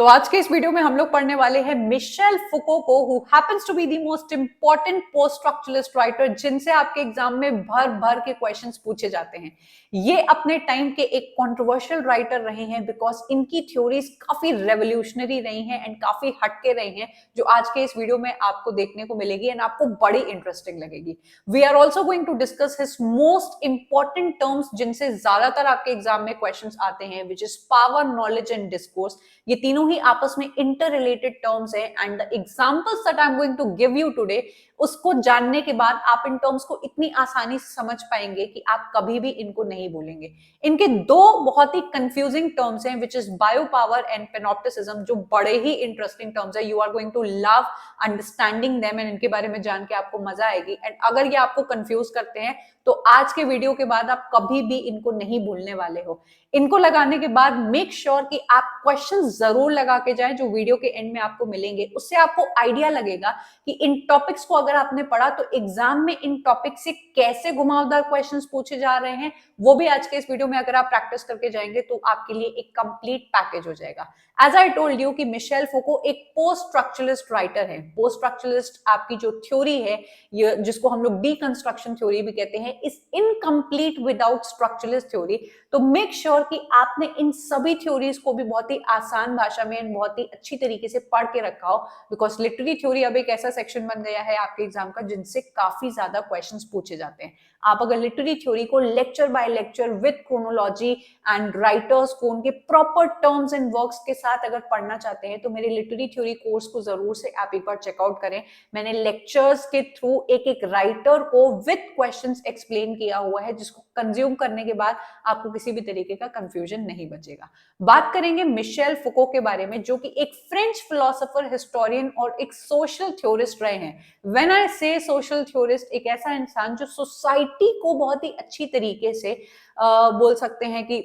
तो आज के इस वीडियो में हम लोग पढ़ने वाले हैं मिशेल फुको को, who happens to be the most important post structuralist writer, जिनसे आपके एग्जाम में भर भर के क्वेश्चंस पूछे जाते हैं। ये अपने टाइम के एक कंट्रोवर्शियल राइटर रहे हैं बिकॉज इनकी थ्योरीज काफी रेवोल्यूशनरी रही हैं एंड काफी हटके रही हैं, जो आज के इस वीडियो में आपको देखने को मिलेगी एंड आपको बड़ी इंटरेस्टिंग लगेगी। We are also going to discuss his most important terms, जिनसे ज्यादातर आपके एग्जाम में क्वेश्चंस आते हैं, which is power, knowledge and discourse. ये तीनों ही आपस में इंटर रिलेटेड टर्म्स है and the examples that I am going to give you today, उसको जानने के बाद आप इन टर्म्स को इतनी आसानी से समझ पाएंगे कि आप कभी भी इनको नहीं भूलेंगे। इनके दो बहुत ही कंफ्यूजिंग टर्म्स हैं, which is bio power and panopticism, जो बड़े ही इंटरेस्टिंग टर्म्स है। You are going to love understanding them and इनके बारे में जान के आपको मजा आएगी। एंड अगर ये आपको कंफ्यूज करते हैं तो आज के वीडियो के बाद आप कभी भी इनको नहीं भूलने वाले हो। इनको लगाने के बाद मेक श्योर कि आप क्वेश्चन जरूर लगा के जाएं, जो वीडियो के एंड में आपको मिलेंगे। उससे आपको आइडिया लगेगा कि इन टॉपिक्स को अगर आपने पढ़ा तो एग्जाम में इन टॉपिक से कैसे घुमावदार क्वेश्चंस पूछे जा रहे हैं, वो भी आज के इस वीडियो में अगर आप प्रैक्टिस करके जाएंगे तो आपके लिए एक कंप्लीट पैकेज हो जाएगा। एज आई टोल्ड यू कि मिशेल फुको एक पोस्ट स्ट्रक्चरलिस्ट राइटर है। पोस्ट स्ट्रक्चरलिस्ट आपकी जो थ्योरी है, ये जिसको हम लोग डीकंस्ट्रक्शन थ्योरी भी कहते हैं, is incomplete without structuralist theory. तो मेक श्योर कि आपने इन सभी थ्योरीज को भी बहुत ही आसान भाषा में, बहुत ही अच्छी तरीके से पढ़ के रखा हो, बिकॉज लिटरेरी थ्योरी अब एक ऐसा सेक्शन बन गया है आपके एग्जाम का जिनसे काफी ज्यादा क्वेश्चंस पूछे जाते हैं। आप अगर लिटरेरी थ्योरी को lecture by lecture with chronology and writers को उनके प्रॉपर टर्म्स एंड वर्क्स के साथ अगर पढ़ना चाहते हैं तो मेरे लिटरेरी थ्योरी कोर्स को जरूर से आप एक बार चेकआउट करें। मैंने लेक्चर्स के थ्रू एक एक राइटर को विद क्वेश्चंस एक्सप्लेन किया हुआ है, जिसको कंज्यूम करने के बाद आपको किसी भी तरीके का कंफ्यूजन नहीं बचेगा। बात करेंगे मिशेल फुको के बारे में, जो कि एक फ्रेंच फिलोसोफर, हिस्टोरियन और एक सोशल थ्योरिस्ट रहे हैं। व्हेन आई से सोशल थ्योरिस्ट, एक ऐसा इंसान जो सोसाइटी को बहुत ही अच्छी तरीके से बोल सकते हैं कि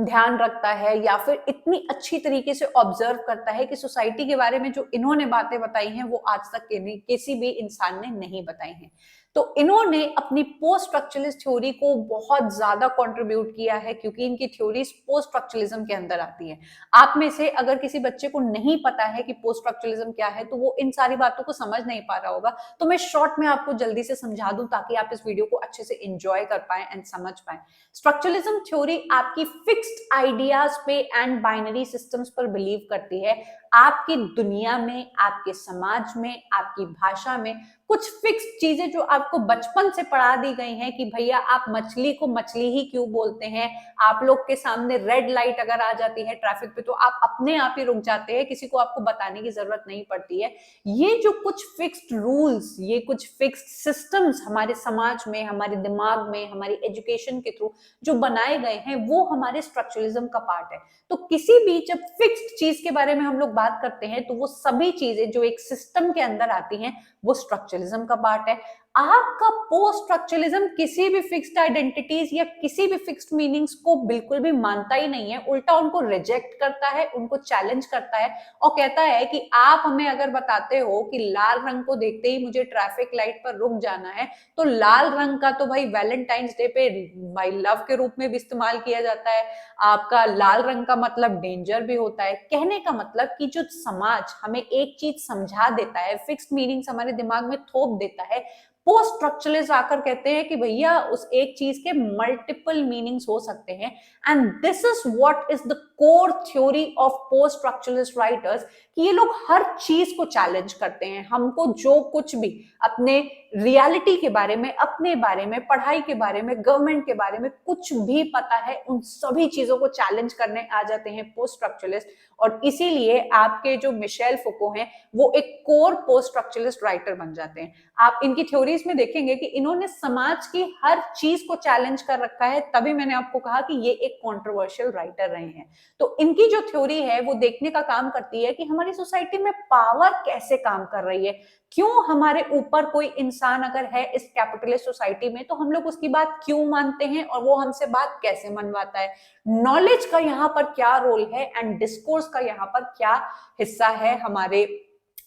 ध्यान रखता है, या फिर इतनी अच्छी तरीके से ऑब्जर्व करता है कि सोसाइटी के बारे में जो इन्होंने बातें बताई हैं वो आज तक किसी भी इंसान ने नहीं बताई हैं। तो इन्होंने अपनी पोस्ट स्ट्रक्चरलिस्ट थ्योरी को बहुत ज्यादा कंट्रीब्यूट किया है, क्योंकि इनकी थ्योरीज पोस्ट स्ट्रक्चरलिज्म के अंदर आती है। आप में से अगर किसी बच्चे को नहीं पता है कि पोस्ट स्ट्रक्चरलिज्म क्या है तो वो इन सारी बातों को समझ नहीं पा रहा होगा, तो मैं शॉर्ट में आपको जल्दी से समझा दूं ताकि आप इस वीडियो को अच्छे से एंजॉय कर पाए एंड समझ पाए। स्ट्रक्चरलिज्म थ्योरी आपकी फिक्स्ड आइडियाज पे एंड बाइनरी सिस्टम्स पर बिलीव करती है। आपकी दुनिया में, आपके समाज में, आपकी भाषा में कुछ फिक्स चीजें जो आपको बचपन से पढ़ा दी गई हैं कि भैया आप मछली को मछली ही क्यों बोलते हैं, आप लोग के सामने रेड लाइट अगर आ जाती है ट्रैफिक पे तो आप अपने आप ही रुक जाते हैं, किसी को आपको बताने की जरूरत नहीं पड़ती है। ये जो कुछ फिक्स्ड रूल्स, ये कुछ फिक्स्ड सिस्टम्स हमारे समाज में, हमारे दिमाग में, हमारी एजुकेशन के थ्रू जो बनाए गए हैं, वो हमारे स्ट्रक्चरलिज्म का पार्ट है। तो किसी भी जब फिक्स्ड चीज के बारे में हम लोग बात करते हैं तो वो सभी चीजें जो एक सिस्टम के अंदर आती हैं वो स्ट्रक्चरलिज्म का पार्ट है। आपका पोस्ट स्ट्रक्चरलिज्म किसी भी फिक्स्ड आइडेंटिटीज या किसी भी फिक्स्ड मीनिंग्स को बिल्कुल भी मानता ही नहीं है, उल्टा उनको रिजेक्ट करता है, उनको चैलेंज करता है और कहता है कि आप हमें अगर बताते हो कि लाल रंग को देखते ही मुझे ट्रैफिक लाइट पर रुक जाना है, तो लाल रंग का तो भाई वैलेंटाइंस डे पे भाई लव के रूप में भी इस्तेमाल किया जाता है। आपका लाल रंग का मतलब डेंजर भी होता है। कहने का मतलब कि जो समाज हमें एक चीज समझा देता है, फिक्स्ड मीनिंग्स हमारे दिमाग में थोप देता है, पोस्ट स्ट्रक्चरलिस्ट आकर कहते हैं कि भैया उस एक चीज के मल्टीपल मीनिंग्स हो सकते हैं। And this is what is the core theory of post structuralist writers, कि ये लोग हर चीज को चैलेंज करते हैं। हमको जो कुछ भी अपने रियलिटी के बारे में, अपने बारे में, पढ़ाई के बारे में, गवर्नमेंट के बारे में कुछ भी पता है, उन सभी चीजों को चैलेंज करने आ जाते हैं पोस्ट स्ट्रक्चरलिस्ट। और इसीलिए आपके जो मिशेल फुको हैं वो एक कोर पोस्ट स्ट्रक्चरलिस्ट राइटर बन जाते हैं। आप इनकी थ्योरीज में देखेंगे कि इन्होंने समाज की हर चीज को चैलेंज कर रखा है, तभी मैंने आपको कहा कि ये एक कंट्रोवर्शियल राइटर रहे हैं। तो इनकी जो थ्योरी है वो देखने का काम करती है कि हमारी सोसाइटी में पावर कैसे काम कर रही है, क्यों हमारे ऊपर कोई इंसान अगर है इस कैपिटलिस्ट सोसाइटी में तो हम लोग उसकी बात क्यों मानते हैं और वो हमसे बात कैसे मनवाता है, नॉलेज का यहाँ पर क्या रोल है एंड डिस्कोर्स का यहाँ पर क्या हिस्सा है हमारे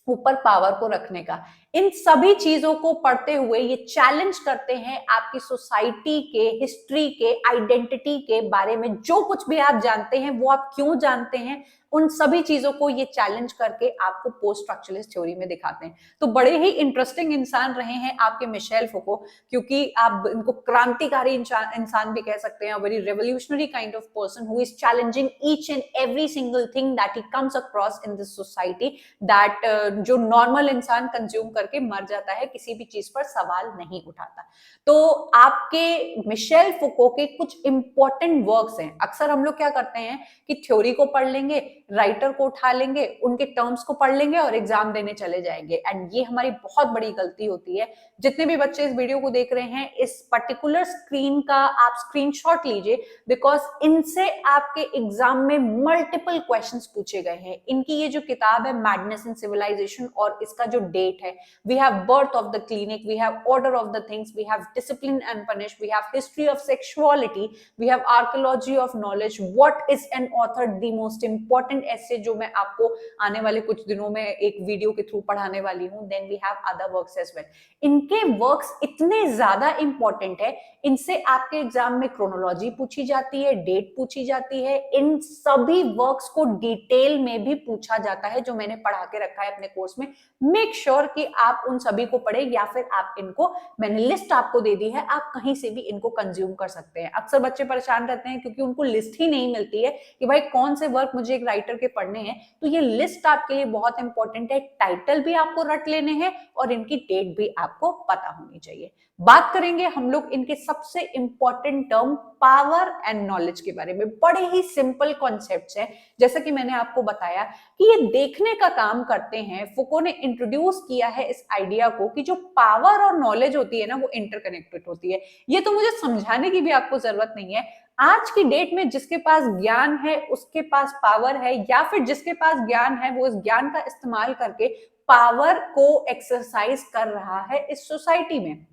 ऊपर पावर को रखने का। इन सभी चीजों को पढ़ते हुए ये चैलेंज करते हैं आपकी सोसाइटी के, हिस्ट्री के, आइडेंटिटी के बारे में। जो कुछ भी आप जानते हैं वो आप क्यों जानते हैं, उन सभी चीजों को ये चैलेंज करके आपको पोस्ट स्ट्रक्चरलिस्ट थ्योरी में दिखाते हैं। तो बड़े ही इंटरेस्टिंग इंसान रहे हैं आपके मिशेल फुको, क्योंकि आप इनको क्रांतिकारी इंसान भी कह सकते हैं, very revolutionary kind of person who is challenging each and every single thing that he comes across in this society, that जो नॉर्मल इंसान कंज्यूम करके मर जाता है, किसी भी चीज पर सवाल नहीं उठाता। तो आपके मिशेल फुको के कुछ इंपॉर्टेंट वर्क्स हैं। अक्सर हम लोग क्या करते हैं कि थ्योरी को पढ़ लेंगे, राइटर को उठा लेंगे, उनके टर्म्स को पढ़ लेंगे और एग्जाम देने चले जाएंगे, एंड ये हमारी बहुत बड़ी गलती होती है। जितने भी बच्चे इस वीडियो को देख रहे हैं, इस पर्टिकुलर स्क्रीन का आप स्क्रीनशॉट लीजिए, बिकॉज इनसे आपके एग्जाम में मल्टीपल क्वेश्चंस पूछे गए हैं। इनकी ये जो किताब है मैडनेस इन सिविलाइजेशन, और इसका जो डेट है, we have birth of the clinic, we have order of the things, we have discipline and punish, we have history of sexuality, we have archaeology of knowledge, what is an author, the most important ऐसे जो मैं आपको आने वाले कुछ दिनों में एक वीडियो के थ्रू पढ़ाने वाली हूं, then we have other works as well. इनके वर्क्स इतने ज्यादा इंपॉर्टेंट है, इनसे आपके एग्जाम में क्रोनोलॉजी पूछी जाती है, डेट पूछी जाती है, इन सभी वर्क्स को डिटेल में भी पूछा जाता है जो मैंने पढ़ा के रखा है अपने कोर्स में। मेक श्योर कि आप उन सभी को पढ़े, या फिर आप इनको, मैंने लिस्ट आपको दे दी है, आप कहीं से भी इनको कंज्यूम कर सकते हैं। अक्सर बच्चे परेशान रहते हैं क्योंकि उनको लिस्ट ही नहीं मिलती है कि भाई कौन से वर्क मुझे एक राइटर के पढ़ने हैं। तो ये लिस्ट आपके लिए बहुत इंपॉर्टेंट है। टाइटल भी आपको रट लेने हैं और इनकी डेट भी आपको पता होनी चाहिए। बात करेंगे हम लोग इनके सबसे important term power and knowledge के बारे में। बड़े ही सिंपल कॉन्सेप्ट्स हैं, जैसा कि मैंने आपको बताया कि ये देखने का काम करते हैं। फुको ने इंट्रोड्यूस किया है इस आइडिया को कि जो पावर और नॉलेज होती है ना, वो इंटरकनेक्टेड होती है। ये तो मुझे समझाने की भी आपको जरूरत नहीं है। आज की डेट में जिसके पास ज्ञान है उसके पास पावर है, या फिर जिसके पास ज्ञान है वो इस ज्ञान का इस्तेमाल करके पावर को एक्सरसाइज कर रहा है इस सोसाइटी में।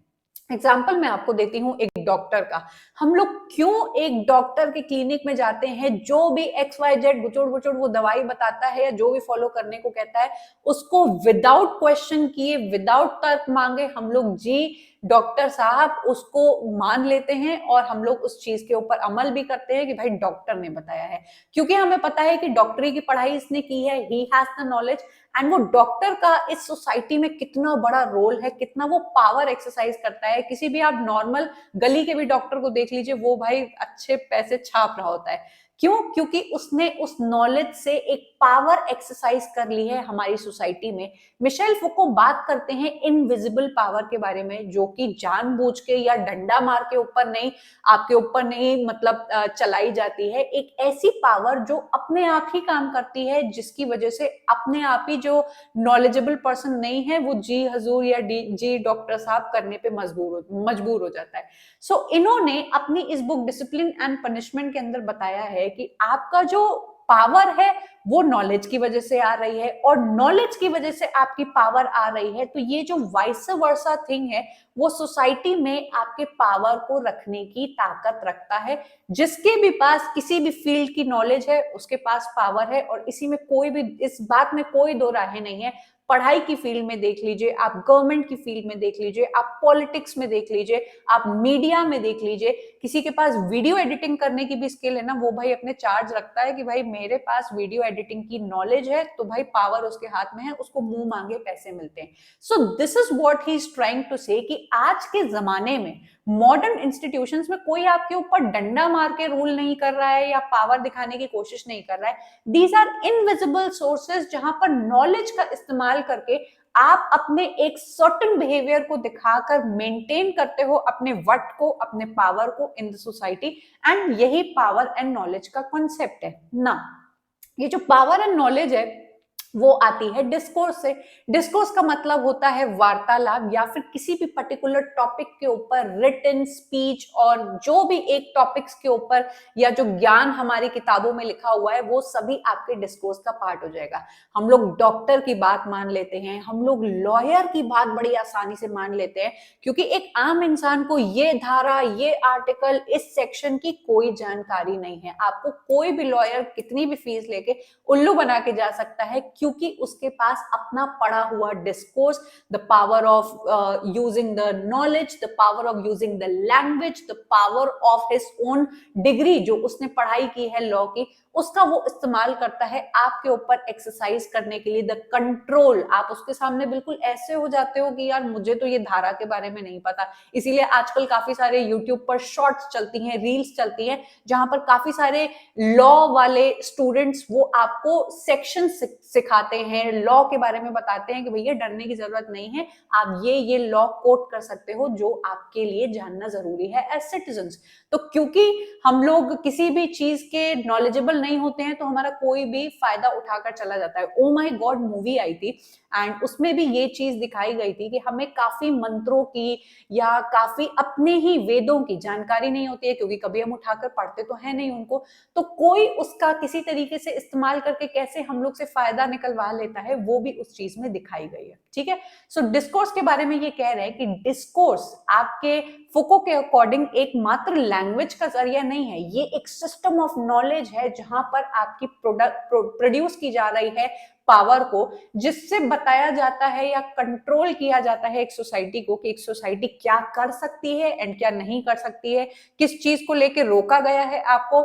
एग्जाम्पल मैं आपको देती हूँ एक डॉक्टर का। हम लोग क्यों एक डॉक्टर के क्लिनिक में जाते हैं, जो भी XYZ गुचुड़ गुचुड़ वो दवाई बताता है या जो भी फॉलो करने को कहता है, उसको विदाउट क्वेश्चन किए, विदाउट तर्क मांगे हम लोग जी डॉक्टर साहब उसको मान लेते हैं, और हम लोग उस चीज के ऊपर अमल भी करते हैं कि भाई डॉक्टर ने बताया है। क्योंकि हमें पता है कि डॉक्टरी की पढ़ाई इसने की है, he has the knowledge, and वो डॉक्टर का इस सोसाइटी में कितना बड़ा रोल है, कितना वो पावर एक्सरसाइज करता है। किसी भी आप नॉर्मल गली के भी डॉक्टर को देख लीजिए, वो भाई अच्छे पैसे छाप रहा होता है। क्यों? क्योंकि उसने उस नॉलेज से एक पावर एक्सरसाइज कर ली है हमारी सोसाइटी में। मिशेल फुको बात करते हैं इनविजिबल पावर के बारे में, जो कि जानबूझ के या डंडा मार के ऊपर नहीं, आपके ऊपर नहीं, मतलब चलाई जाती है। एक ऐसी पावर जो अपने आप ही काम करती है, जिसकी वजह से अपने आप ही जो नॉलेजेबल पर्सन नहीं है वो जी हजूर या जी डॉक्टर साहब करने पे मजबूर हो जाता है। सो इन्होंने अपनी इस बुक डिसिप्लिन एंड पनिशमेंट के अंदर बताया है कि आपका जो पावर है वो नॉलेज की वजह से आ रही है, और नॉलेज की वजह से आपकी पावर आ रही है। तो ये जो वाइस वर्सा थिंग है वो सोसाइटी में आपके पावर को रखने की ताकत रखता है। जिसके भी पास किसी भी फील्ड की नॉलेज है उसके पास पावर है, और इसी में कोई भी, इस बात में कोई दो राहें नहीं है। पढ़ाई की फील्ड में देख लीजिए, आप गवर्नमेंट की फील्ड में देख लीजिए, आप पॉलिटिक्स में देख लीजिए, आप मीडिया में देख लीजिए। किसी के पास वीडियो एडिटिंग करने की भी स्किल है ना, वो भाई अपने चार्ज रखता है कि भाई मेरे पास वीडियो एडिटिंग की नॉलेज है, तो भाई पावर उसके हाथ में है, उसको मुंह मांगे पैसे मिलते हैं। So this is what he is trying to say कि आज के जमाने में मॉडर्न इंस्टीट्यूशंस में कोई आपके ऊपर डंडा मार के रूल नहीं कर रहा है या पावर दिखाने की कोशिश नहीं कर रहा है। दीज आर इनविजिबल सोर्सेज, जहां पर नॉलेज का इस्तेमाल करके आप अपने एक सर्टेन बिहेवियर को दिखाकर मेंटेन करते हो अपने वट को, अपने पावर को इन द सोसाइटी। एंड यही पावर एंड नॉलेज का कॉन्सेप्ट है ना। ये जो पावर एंड नॉलेज है वो आती है डिस्कोर्स से। डिस्कोर्स का मतलब होता है वार्तालाप, या फिर किसी भी पर्टिकुलर टॉपिक के ऊपर रिटन स्पीच, और जो भी एक टॉपिक्स के ऊपर या जो ज्ञान हमारी किताबों में लिखा हुआ है वो सभी आपके डिस्कोर्स का पार्ट हो जाएगा। हम लोग डॉक्टर की बात मान लेते हैं, हम लोग लॉयर की बात बड़ी आसानी से मान लेते हैं, क्योंकि एक आम इंसान को ये धारा, ये आर्टिकल, इस सेक्शन की कोई जानकारी नहीं है। आपको कोई भी लॉयर कितनी भी फीस लेके उल्लू बना के जा सकता है। क्योंकि उसके पास अपना पढ़ा हुआ discourse, the power of using the knowledge, the power of using the language, the power of his own degree जो उसने पढ़ाई की है लॉ की, उसका वो इस्तेमाल करता है आपके ऊपर एक्सरसाइज करने के लिए। द कंट्रोल, आप उसके सामने बिल्कुल ऐसे हो जाते हो कि यार मुझे तो ये धारा के बारे में नहीं पता। इसीलिए आजकल काफी सारे यूट्यूब पर शॉर्ट्स चलती हैं, रील्स चलती हैं, जहां पर काफी सारे लॉ वाले स्टूडेंट्स वो आपको सेक्शन सिखाते हैं, लॉ के बारे में बताते हैं कि भैया डरने की जरूरत नहीं है, आप ये लॉ कोट कर सकते हो जो आपके लिए जानना जरूरी है एज सिटीजन्स। तो क्योंकि हम लोग किसी भी चीज के नॉलेजेबल नहीं होते हैं तो हमारा कोई भी फायदा उठाकर चला जाता है। ओ माय गॉड मूवी आई थी एंड उसमें भी ये चीज दिखाई गई थी कि हमें काफी मंत्रों की या काफी अपने ही वेदों की जानकारी नहीं होती है, क्योंकि कभी हम उठाकर पढ़ते तो है नहीं उनको, तो कोई उसका किसी तरीके से इस्तेमाल करके कैसे हम लोग से फायदा निकलवा लेता है वो भी उस चीज में दिखाई गई है। ठीक है, सो डिस्कोर्स के बारे में ये कह रहे हैं कि डिस्कोर्स आपके फुको के अकॉर्डिंग एक मात्र लैंग्वेज का जरिया नहीं है, ये एक सिस्टम ऑफ नॉलेज है जहां पर आपकी प्रोड्यूस की जा रही है पावर को, जिससे बताया जाता है या कंट्रोल किया जाता है एक सोसाइटी को कि एक सोसाइटी क्या कर सकती है एंड क्या नहीं कर सकती है, किस चीज को लेके रोका गया है आपको,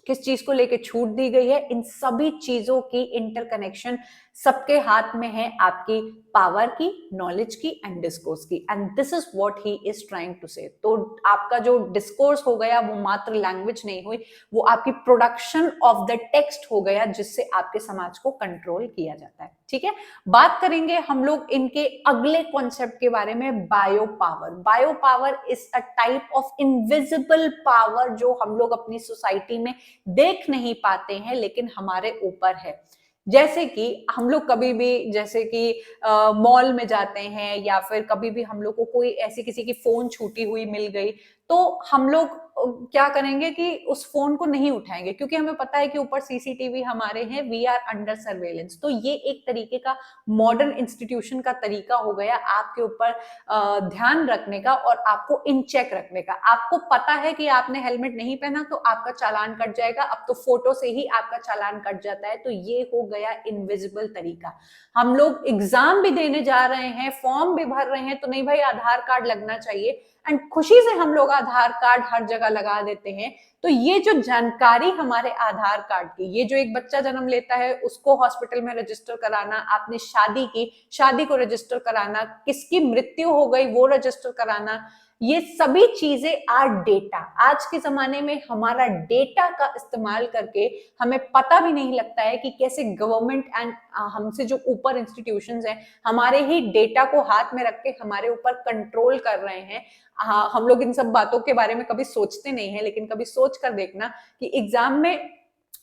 किस चीज को लेके छूट दी गई है। इन सभी चीजों की इंटरकनेक्शन सबके हाथ में है आपकी पावर की, नॉलेज की एंड डिस्कोर्स की, and this is what he is trying to say. तो आपका जो डिस्कोर्स हो गया वो मात्र लैंग्वेज नहीं हुई, वो आपकी प्रोडक्शन ऑफ द टेक्स्ट हो गया जिससे आपके समाज को कंट्रोल किया जाता है। ठीक है, बात करेंगे हम लोग इनके अगले कॉन्सेप्ट के बारे में, bio power. Bio power is a type of invisible power जो हम लोग अपनी सोसाइटी में देख नहीं पाते हैं लेकिन हमारे ऊपर है। जैसे कि हम लोग कभी भी, जैसे कि मॉल में जाते हैं या फिर कभी भी हम लोग को कोई ऐसी किसी की फोन छूटी हुई मिल गई, तो हम लोग क्या करेंगे कि उस फोन को नहीं उठाएंगे, क्योंकि हमें पता है कि ऊपर सीसीटीवी हमारे हैं, वी आर अंडर सर्वेलेंस। तो ये एक तरीके का मॉडर्न इंस्टीट्यूशन का तरीका हो गया आपके ऊपर ध्यान रखने का और आपको इन चेक रखने का। आपको पता है कि आपने हेलमेट नहीं पहना तो आपका चालान कट जाएगा, अब तो फोटो से ही आपका चालान कट जाता है। तो ये हो गया इनविजिबल तरीका। हम लोग एग्जाम भी देने जा रहे हैं, फॉर्म भी भर रहे हैं, तो नहीं भाई आधार कार्ड लगना चाहिए, एंड खुशी से हम लोग आधार कार्ड हर जगह लगा देते हैं। तो ये जो जानकारी हमारे आधार कार्ड की, ये जो एक बच्चा जन्म लेता है उसको हॉस्पिटल में रजिस्टर कराना, आपने शादी की, शादी को रजिस्टर कराना, किसकी मृत्यु हो गई वो रजिस्टर कराना, ये सभी चीजें आर डेटा। आज के जमाने में हमारा डेटा का इस्तेमाल करके हमें पता भी नहीं लगता है कि कैसे गवर्नमेंट एंड हमसे जो ऊपर इंस्टीट्यूशंस हैं हमारे ही डेटा को हाथ में रख के हमारे ऊपर कंट्रोल कर रहे हैं। हम लोग इन सब बातों के बारे में कभी सोचते नहीं है, लेकिन कभी सोच कर देखना कि एग्जाम में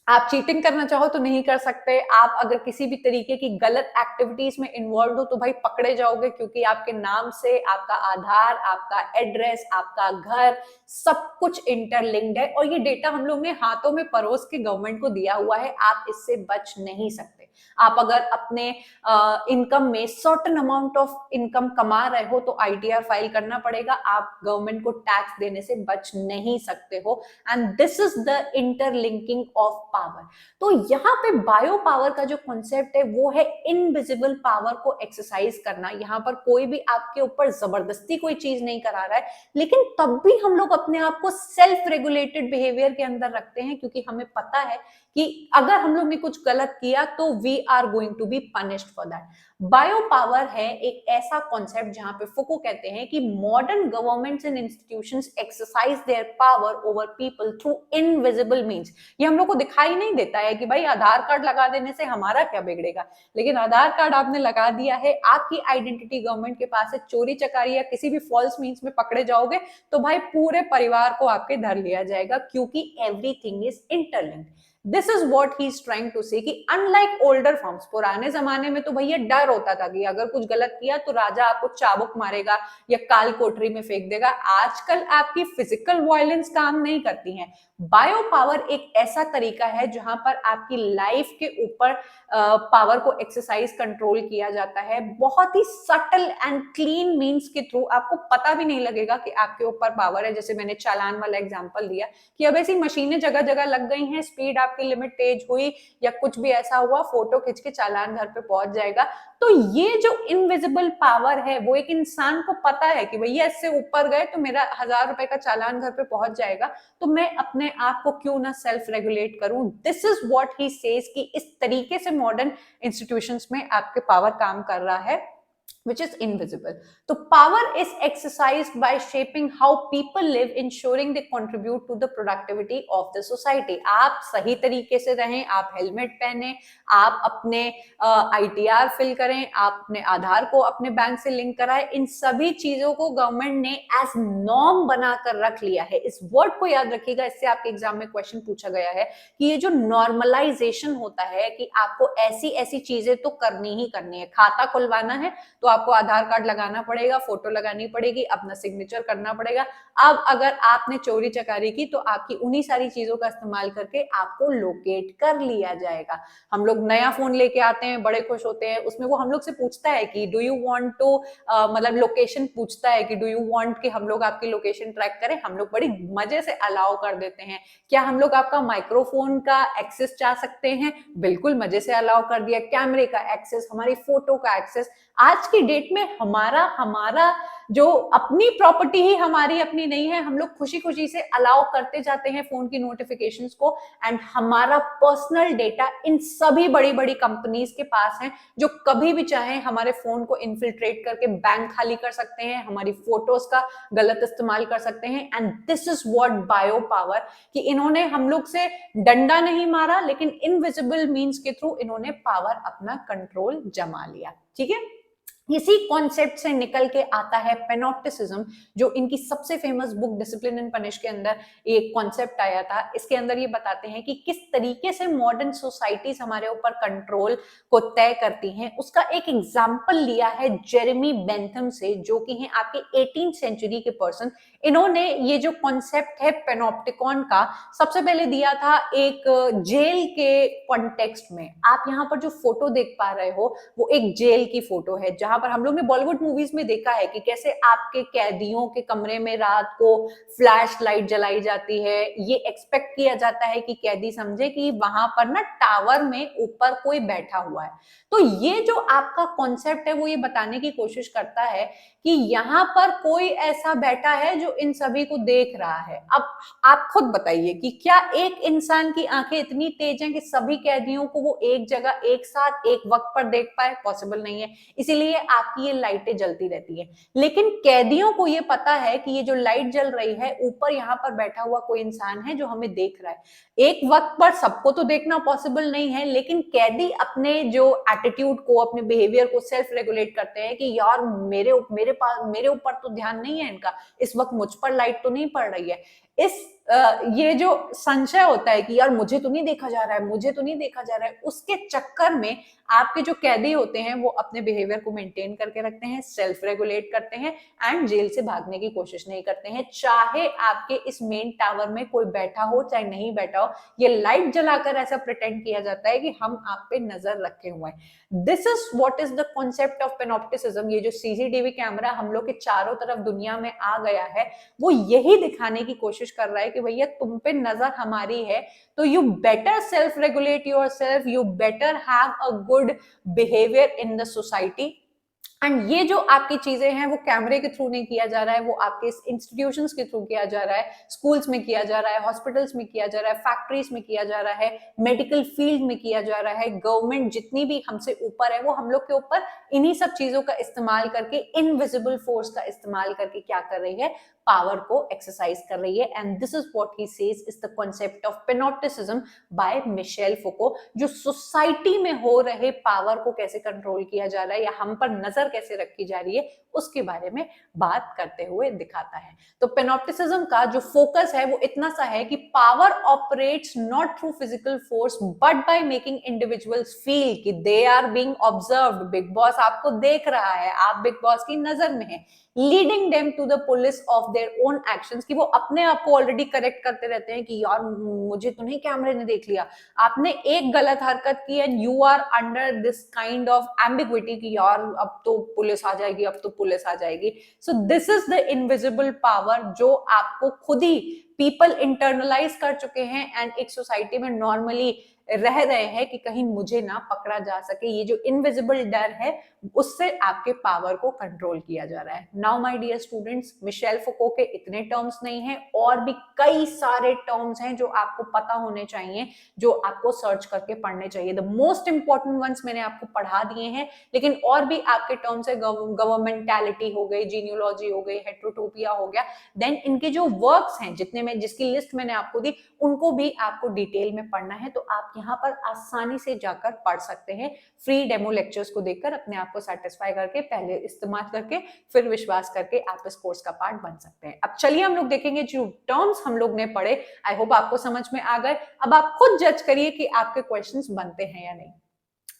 आप चीटिंग करना चाहो तो नहीं कर सकते, आप अगर किसी भी तरीके की गलत एक्टिविटीज में इन्वॉल्व हो तो भाई पकड़े जाओगे, क्योंकि आपके नाम से आपका आधार, आपका एड्रेस, आपका घर, सब कुछ इंटरलिंक्ड है और ये डेटा हम लोग ने हाथों में परोस के गवर्नमेंट को दिया हुआ है। आप इससे बच नहीं सकते। आप अगर अपने इनकम में सर्टेन अमाउंट ऑफ इनकम कमा रहे हो तो आईटीआर फाइल करना पड़ेगा, आप गवर्नमेंट को टैक्स देने से बच नहीं सकते हो, and this is the interlinking of power. तो यहाँ पे बायो पावर का जो कॉन्सेप्ट है वो है इनविजिबल पावर को एक्सरसाइज करना। यहाँ पर कोई भी आपके ऊपर जबरदस्ती कोई चीज नहीं करा रहा है, लेकिन तब भी हम लोग अपने आप को सेल्फ रेगुलेटेड बिहेवियर के अंदर रखते हैं, क्योंकि हमें पता है कि अगर हम लोग ने कुछ गलत किया तो we are going to be punished for that. Bio power है एक ऐसा कॉन्सेप्ट जहां पे फुको कहते हैं कि modern governments and institutions exercise their power over people through invisible means. ये हम लोग को दिखाई नहीं देता है कि भाई आधार कार्ड लगा देने से हमारा क्या बिगड़ेगा, लेकिन आधार कार्ड आपने लगा दिया है, आपकी आइडेंटिटी गवर्नमेंट के पास है, चोरी चकारी या किसी भी फॉल्स मीन्स में पकड़े जाओगे तो भाई पूरे परिवार को आपके धर लिया जाएगा, क्योंकि everything is interlinked. This is what he is trying to say कि अनलाइक ओल्डर फॉर्म्स, पुराने जमाने में तो भैया डर होता था कि अगर कुछ गलत किया तो राजा आपको चाबुक मारेगा या काल कोठरी में फेंक देगा। आजकल आपकी फिजिकल वायलेंस काम नहीं करती है। बायो पावर एक ऐसा तरीका है जहां पर आपकी लाइफ के ऊपर पावर को एक्सरसाइज कंट्रोल किया जाता है, बहुत ही सटल एंड क्लीन मीन्स के थ्रू। आपको पता भी नहीं लगेगा कि आपके ऊपर पावर है। जैसे मैंने चालान वाला एग्जांपल दिया कि अब ऐसी मशीनें जगह जगह लग गई हैं, स्पीड आपकी लिमिट तेज हुई या कुछ भी ऐसा हुआ, फोटो खींच के चालान घर पे पहुंच जाएगा। तो ये जो इनविजिबल पावर है वो एक इंसान को पता है कि भैया इससे ऊपर गए तो मेरा 1000 रुपए का चालान घर पे पहुंच जाएगा, तो मैं अपने आप को क्यों ना सेल्फ रेगुलेट करूं। This is what he says कि इस तरीके से मॉडर्न इंस्टीट्यूशंस में आपके पावर काम कर रहा है, which is invisible. So power is exercised by shaping how people live, ensuring they contribute to the productivity of the society. आप सही तरीके से रहें, आप हेलमेट पहने, आप अपने ITR फिल करें, आप अपने आधार को अपने बैंक से लिंक कराएं, इन सभी चीजों को गवर्नमेंट ने एज नॉर्म बनाकर रख लिया है। इस वर्ड को याद रखिएगा, इससे आपके एग्जाम में क्वेश्चन पूछा गया है कि ये जो नॉर्मलाइजेशन होता है कि आपको ऐसी ऐसी चीजें तो करनी ही करनी है। खाता खुलवाना है तो आपको आधार कार्ड लगाना पड़ेगा, फोटो लगानी पड़ेगी, अपना सिग्नेचर करना पड़ेगा। अब अगर आपने चोरी चकारी की तो आपकी उन्हीं सारी चीजों का इस्तेमाल करके आपको लोकेट कर लिया जाएगा। हम लोग नया फोन लेके आते हैं, बड़े खुश होते हैं, उसमें वो हम लोग से पूछता है कि डू यू वांट टू, मतलब लोकेशन पूछता है कि डू यू वांट कि हम लोग आपकी लोकेशन ट्रैक करें। हम लोग बड़ी मजे से अलाउ कर देते हैं। क्या हम लोग आपका माइक्रोफोन का एक्सेस चाह सकते हैं? बिल्कुल मजे से अलाउ कर दिया। कैमरे का एक्सेस, हमारी फोटो का एक्सेस। आज की डेट में हमारा जो अपनी प्रॉपर्टी ही हमारी अपनी नहीं है, हम लोग खुशी खुशी से अलाउ करते जाते हैं फोन की नोटिफिकेशंस को, एंड हमारा पर्सनल डेटा इन सभी बड़ी बड़ी कंपनीज के पास है, जो कभी भी चाहे हमारे फोन को इन्फिल्ट्रेट करके बैंक खाली कर सकते हैं, हमारी फोटोज का गलत इस्तेमाल कर सकते हैं। And this is what bio power, कि इन्होंने हम लोग से डंडा नहीं मारा, लेकिन इनविजिबल मीन्स के थ्रू इन्होंने पावर अपना कंट्रोल जमा लिया। ठीक है, इसी कॉन्सेप्ट से निकल के आता है पेनॉप्टिसिज्म, जो इनकी सबसे famous book discipline and punish के अंदर एक कॉन्सेप्ट आया था। इसके अंदर ये बताते हैं कि किस तरीके से मॉडर्न सोसाइटीज हमारे ऊपर कंट्रोल को तय करती हैं। उसका एक एग्जाम्पल लिया है जेरेमी बेंथम से, जो कि हैं आपके 18th सेंचुरी के पर्सन। इन्होंने ये जो कॉन्सेप्ट है पेनोप्टिकॉन का, सबसे पहले दिया था एक जेल के कॉन्टेक्स्ट में। आप यहाँ पर जो फोटो देख पा रहे हो वो एक जेल की फोटो है, जहां पर हम लोग ने बॉलीवुड मूवीज में देखा है कि कैसे आपके कैदियों के कमरे में रात को फ्लैश लाइट जलाई जाती है। ये एक्सपेक्ट किया जाता है कि कैदी समझे कि वहां पर ना टावर में ऊपर कोई बैठा हुआ है। तो ये जो आपका कॉन्सेप्ट है वो ये बताने की कोशिश करता है कि यहाँ पर कोई ऐसा बैठा है जो इन सभी को देख रहा है। अब आप खुद बताइए कि क्या एक इंसान की आंखें इतनी तेज हैं कि सभी कैदियों को वो एक जगह एक साथ एक वक्त पर देख पाए? पॉसिबल नहीं है, इसीलिए आपकी ये लाइटें जलती रहती है। लेकिन कैदियों को ये पता है कि ये जो लाइट जल रही है, ऊपर यहाँ पर बैठा हुआ कोई इंसान है जो हमें देख रहा है। एक वक्त पर सबको तो देखना पॉसिबल नहीं है, लेकिन कैदी अपने जो एटीट्यूड को, अपने बिहेवियर को सेल्फ रेगुलेट करते हैं कि यार मेरे ऊपर तो ध्यान नहीं है इनका, इस वक्त मुझ पर लाइट तो नहीं पड़ रही है। ये जो संशय होता है कि यार मुझे तो नहीं देखा जा रहा है, मुझे तो नहीं देखा जा रहा है, उसके चक्कर में आपके जो कैदी होते हैं वो अपने बिहेवियर को मेंटेन करके रखते हैं, सेल्फ रेगुलेट करते हैं एंड जेल से भागने की कोशिश नहीं करते हैं। चाहे आपके इस मेन टावर में कोई बैठा हो चाहे नहीं बैठा हो, ये लाइट जलाकर ऐसा प्रिटेंड किया जाता है कि हम आप पे नजर रखे हुए हैं। This is what is the concept of panopticism. ये जो सीसीटीवी कैमरा हम लोग के चारों तरफ दुनिया में आ गया है, वो यही दिखाने की कोशिश कर रहा है कि भैया तुम पे नजर हमारी है, तो you better self regulate yourself, you better have a good behaviour in the society. And ये जो आपकी चीजें हैं वो कैमरे के थ्रू नहीं किया जा रहा है, वो आपके इंस्टीट्यूशंस के थ्रू किया जा रहा है, स्कूल्स में किया जा रहा है, हॉस्पिटल्स में किया जा रहा है, फैक्ट्रीज में किया जा रहा है, मेडिकल फील्ड में किया जा रहा है। गवर्नमेंट जितनी भी हमसे ऊपर है वो हम लोग के ऊपर इन्हीं सब चीजों का इस्तेमाल करके, इनविजिबल फोर्स का इस्तेमाल करके क्या कर रही है, पावर को एक्सरसाइज कर रही है। And this is what he says is the concept of panopticism by Michel Foucault, जो सोसाइटी में हो रहे पावर को कैसे कंट्रोल किया जा रहा है या हम पर नजर कैसे रखी जा रही है उसके बारे में बात करते हुए दिखाता है। तो पेनोप्टिसिज्म का जो फोकस है वो इतना सा है कि power operates not through physical force but by making individuals feel कि they are being observed. Bigg Boss आपको देख रहा है, आप बिग बॉस की नजर में हैं, leading them to the police of their own actions, कि वो अपने आप को ऑलरेडी करेक्ट करते रहते हैं कि यार मुझे तो नहीं कैमरे ने देख लिया, आपने एक गलत हरकत की and you are under this kind of ambiguity कि यार अब तो पुलिस आ जाएगी, अब तो पुलिस आ जाएगी। सो this is the invisible power जो आपको खुद ही पीपल इंटरनलाइज कर चुके हैं एंड एक सोसाइटी में नॉर्मली रह रहे हैं कि कहीं मुझे ना पकड़ा जा सके। ये जो इनविजिबल डर है उससे आपके पावर को कंट्रोल किया जा रहा है। Now my dear students, Michel Foucault के इतने टर्म्स नहीं हैं, और भी कई सारे टर्म्स हैं जो आपको पता होने चाहिए, जो आपको सर्च करके पढ़ने चाहिए। द मोस्ट इंपॉर्टेंट वंस मैंने आपको पढ़ा दिए हैं, लेकिन और भी आपके टर्म्स है, गवर्नमेंटैलिटी हो गई, जीनियोलॉजी हो गई, हेट्रोटोपिया हो गया। देन इनके जो वर्क्स हैं, जितने में जिसकी लिस्ट मैंने आपको दी, उनको भी आपको डिटेल में पढ़ना है, तो आप यहाँ पर आसानी से जाकर पढ़ सकते हैं। फ्री डेमो लेक्चर्स को देखकर अपने आप को सेटिस्फाई करके, पहले इस्तेमाल करके, फिर विश्वास करके आप इस कोर्स का पार्ट बन सकते हैं। अब चलिए हम लोग देखेंगे जो टर्म्स हम लोग ने पढ़े, आई होप आपको समझ में आ गए। अब आप खुद जज करिए कि आपके क्वेश्चंस बनते हैं या नहीं।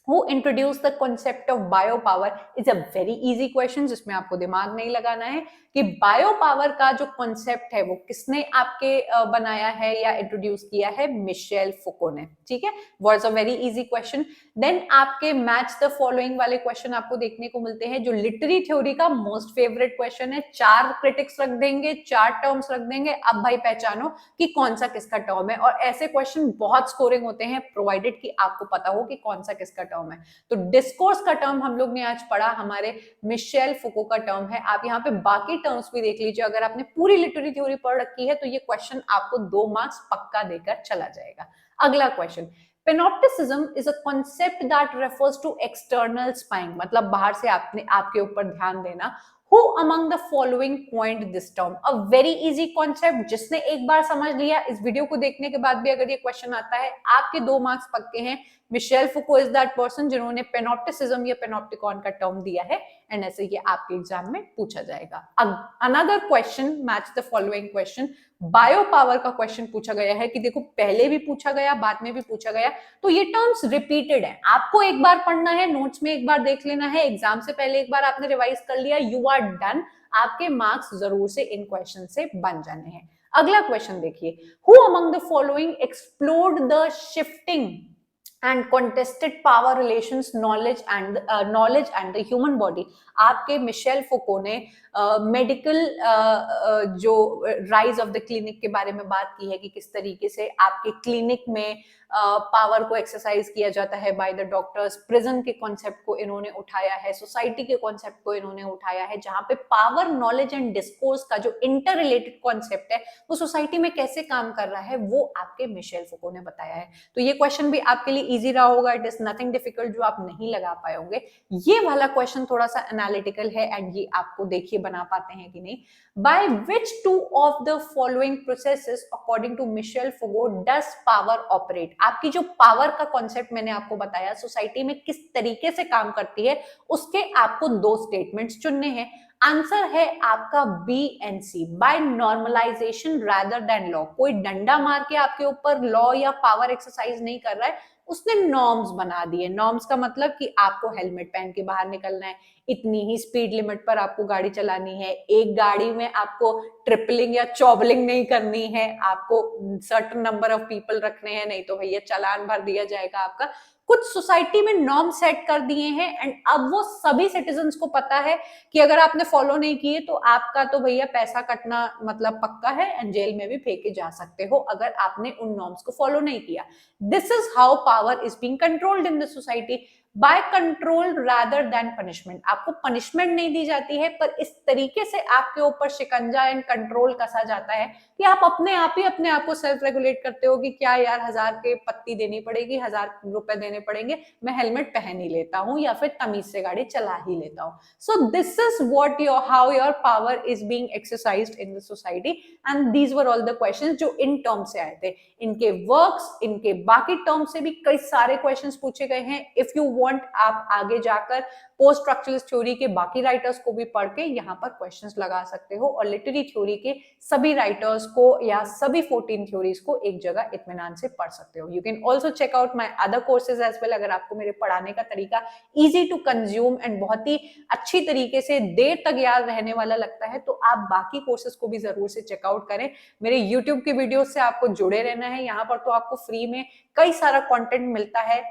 Who introduced the concept of biopower is a very easy question, जिसमें आपको दिमाग नहीं लगाना है कि बायो पावर का जो कॉन्सेप्ट है वो किसने आपके बनाया है या इंट्रोड्यूस किया है, मिशेल फुको ने। ठीक है, was a very easy question. Then आपके मैच द फॉलोइंग वाले क्वेश्चन आपको देखने को मिलते हैं, जो लिटरेरी थ्योरी का मोस्ट फेवरेट क्वेश्चन है। 4 क्रिटिक्स रख देंगे, 4 टर्म्स रख देंगे, अब भाई पहचानो कि कौन सा किसका टर्म है। और ऐसे क्वेश्चन बहुत स्कोरिंग होते हैं, प्रोवाइडेड कि आपको पता हो कि कौन सा किसका टर्म है। तो डिस्कोर्स का टर्म हम लोग ने आज पढ़ा, हमारे मिशेल फुको का टर्म है। आप यहाँ पे बाकी टर्म्स भी देख लीजिए, अगर आपने पूरी लिटरेरी थ्योरी पढ़ रखी है तो ये क्वेश्चन आपको 2 मार्क्स पक्का देकर चला जाएगा। अगला question, Panopticism is a concept that refers to external spying, मतलब बाहर से आपके ऊपर ध्यान देना। Who among the following coined this term? A very easy concept, जिसने एक बार समझ लिया, इस वीडियो को देखने के बाद भी अगर ये क्वेश्चन आता है, आपके 2 मार्क्स पक्के हैं। Michel Foucault is that person जिन्होंने पेनॉप्टिसिज्म या पेनॉप्टिकॉन का टर्म दिया है, एंड ऐसे ये आपके एग्जाम में पूछा जाएगा। Another question, match the following question, bio power का क्वेश्चन पूछा गया है कि देखो पहले भी पूछा गया, बाद में भी पूछा गया, तो ये टर्म्स रिपीटेड है। आपको एक बार पढ़ना है, नोट्स में एक बार देख लेना है, एग्जाम से पहले एक बार आपने रिवाइज कर लिया, यू आर डन। आपके मार्क्स जरूर से इन क्वेश्चन से बन जाने हैं। अगला क्वेश्चन देखिए, who among the following explored the shifting and contested power relations knowledge and the human body। आपके मिशेल फुको ने मेडिकल जो राइज ऑफ द क्लिनिक के बारे में बात की है कि किस तरीके से आपके क्लिनिक में पावर को एक्सरसाइज किया जाता है बाय द डॉक्टर्स। प्रिजन के कॉन्सेप्ट को इन्होंने उठाया है, सोसाइटी के कॉन्सेप्ट को इन्होंने उठाया है, जहां पे पावर, नॉलेज एंड डिस्कोर्स का जो इंटर रिलेटेड कॉन्सेप्ट है वो सोसाइटी में कैसे काम कर रहा है, वो आपके मिशेल फुको ने बताया है। तो ये क्वेश्चन भी आपके लिए इजी रहा होगा, इट इज नथिंग डिफिकल्ट जो आप नहीं लगा पाए होंगे। ये वाला क्वेश्चन थोड़ा सा एनालिटिकल है, एंड ये आपको देखिए बना पाते हैं कि नहीं। By which 2 of the following processes according to Michel Foucault does power operate? आपकी जो पावर का कॉन्सेप्ट मैंने आपको बताया, सोसाइटी में किस तरीके से काम करती है, उसके आपको 2 स्टेटमेंट्स चुनने हैं। आंसर है आपका B and C, by normalisation rather than law. कोई डंडा मार के आपके ऊपर लॉ या पावर एक्सरसाइज नहीं कर रहा है, उसने नॉर्म्स बना दिए। नॉर्म्स का मतलब कि आपको हेलमेट पहन के बाहर निकलना है, इतनी ही स्पीड लिमिट पर आपको गाड़ी चलानी है, एक गाड़ी में आपको ट्रिपलिंग या चॉबलिंग नहीं करनी है, आपको सर्टेन नंबर ऑफ पीपल रखने हैं, नहीं तो भैया चालान भर दिया जाएगा आपका। कुछ सोसाइटी में नॉर्म सेट कर दिए हैं, एंड अब वो सभी सिटीजन्स को पता है कि अगर आपने फॉलो नहीं किए तो आपका तो भैया पैसा कटना मतलब पक्का है, एंड जेल में भी फेंके जा सकते हो अगर आपने उन नॉर्म्स को फॉलो नहीं किया। This is how power is being controlled in the society, by control rather than punishment. आपको पनिशमेंट नहीं दी जाती है, पर इस तरीके से आपके ऊपर शिकंजा एंड कंट्रोल कसा जाता है कि आप अपने आप ही अपने आप को सेल्फ रेगुलेट करते हो कि क्या यार 1000 के पत्ती देनी पड़ेगी, 1000 रुपए देने पड़ेंगे, मैं हेलमेट पहन ही लेता हूं या फिर तमीज से गाड़ी चला ही लेता हूं। सो this is what how your power is being exercised in the society, and these were all the questions जो इन टर्म्स से आए थे। इनके वर्क्स, इनके बाकी टर्म्स से भी कई सारे क्वेश्चंस पूछे गए हैं। इफ यू वांट, आप आगे जाकर पोस्ट स्ट्रक्चरलिस्ट थ्योरी के बाकी राइटर्स को भी पढ़ के यहाँ पर क्वेश्चंस लगा सकते हो, और लिटरेरी थ्योरी के सभी राइटर्स को या सभी 14 थ्योरीज को एक जगह इत्मीनान से पढ़ सकते हो। You can also check out my other courses as well. अगर आपको मेरे पढ़ाने का तरीका इजी टू कंज्यूम एंड बहुत ही अच्छी तरीके से देर तक याद रहने वाला लगता है, तो आप बाकी कोर्सेज को भी जरूर से चेकआउट करें। मेरे यूट्यूब के वीडियो से आपको जुड़े रहना है, यहाँ पर तो आपको फ्री में कई सारा कंटेंट मिलता है,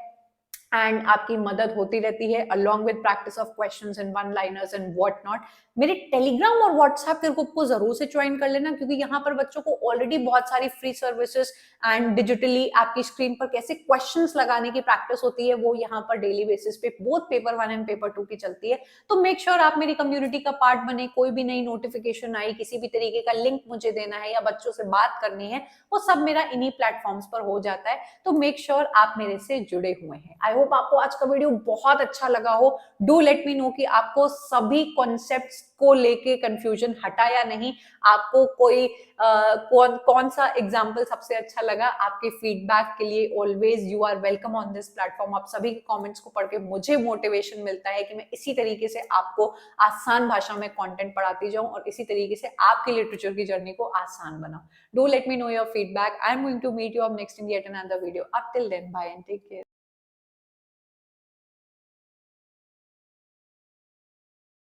एंड आपकी मदद होती रहती है along with practice of questions and one liners and what not. मेरे टेलीग्राम और व्हाट्सएप के ग्रुप को जरूर से ज्वाइन कर लेना, क्योंकि यहाँ पर बच्चों को ऑलरेडी बहुत सारी फ्री सर्विसेज एंड डिजिटली आपकी स्क्रीन पर कैसे क्वेश्चंस लगाने की प्रैक्टिस होती है वो यहाँ पर डेली बेसिस पे बोथ पेपर 1 एंड पेपर 2 की चलती है। तो मेक श्योर आप मेरी कम्युनिटी का पार्ट बने। कोई भी नई नोटिफिकेशन आई, किसी भी तरीके का लिंक मुझे देना है या बच्चों से बात करनी है, वो सब मेरा इन्हीं प्लेटफॉर्म्स पर हो जाता है। तो मेक श्योर आप मेरे से जुड़े हुए हैं। आई होप आपको आज का वीडियो बहुत अच्छा लगा हो। डू लेट मी नो कि आपको सभी कॉन्सेप्ट्स को लेके कंफ्यूजन हटा या नहीं, आपको कोई कौन सा एग्जाम्पल सबसे अच्छा लगा। आपके फीडबैक के लिए always you are welcome on this platform. आप सभी के कमेंट्स को पढ़ के मुझे मोटिवेशन मिलता है कि मैं इसी तरीके से आपको आसान भाषा में कंटेंट पढ़ाती जाऊं और इसी तरीके से आपकी लिटरेचर की जर्नी को आसान बनाऊं। Do let me know your feedback. I'm going to meet you up next in yet another video. Up till then, bye and take care.